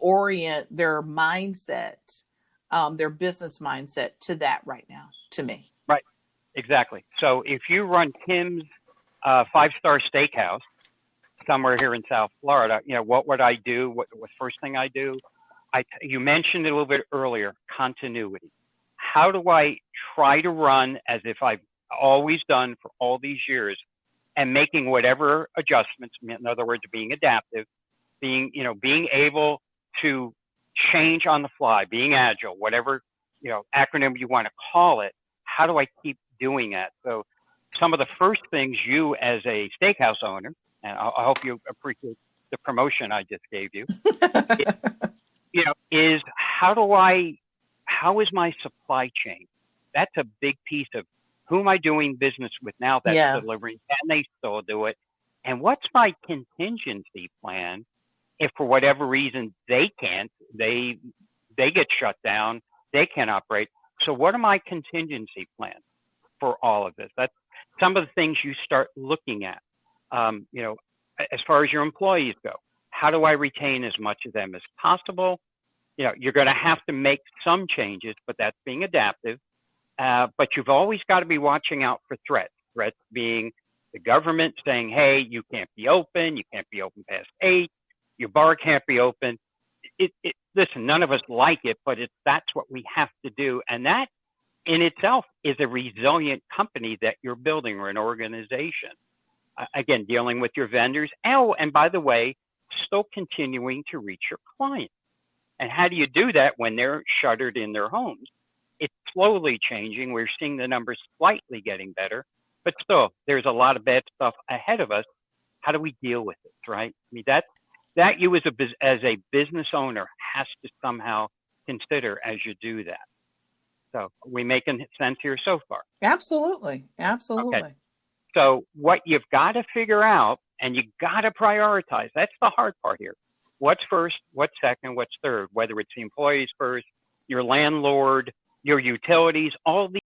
orient their mindset, their business mindset to that right now, to me. Right. Exactly. So if you run Tim's five-star steakhouse somewhere here in South Florida, what would I do? What first thing I do? You mentioned it a little bit earlier, continuity. How do I try to run as if I've always done for all these years, and making whatever adjustments, in other words, being adaptive, being able to change on the fly, being agile, whatever, acronym you want to call it. How do I keep doing that? So some of the first things you as a steakhouse owner, and I hope you appreciate the promotion I just gave you, is how is my supply chain? That's a big piece of who am I doing business with now that's Yes. delivering? Can they still do it? And what's my contingency plan if for whatever reason they can't, they get shut down, they can't operate. So what are my contingency plans for all of this? That's some of the things you start looking at. As far as your employees go, how do I retain as much of them as possible? You're going to have to make some changes, but that's being adaptive. But you've always got to be watching out for threats. Threats being the government saying, hey, you can't be open past 8, your bar can't be open. Listen, none of us like it, but that's what we have to do. And that in itself is a resilient company that you're building, or an organization. Again, dealing with your vendors. Oh, and by the way, still continuing to reach your clients. And how do you do that when they're shuttered in their homes? It's slowly changing. We're seeing the numbers slightly getting better, but still, there's a lot of bad stuff ahead of us. How do we deal with it, right? I mean, that you as a business owner has to somehow consider as you do that. So, are we making sense here so far? Absolutely. Absolutely. Okay. So what you've got to figure out, and you got to prioritize, that's the hard part here. What's first, what's second, what's third, whether it's the employees first, your landlord, your utilities, all these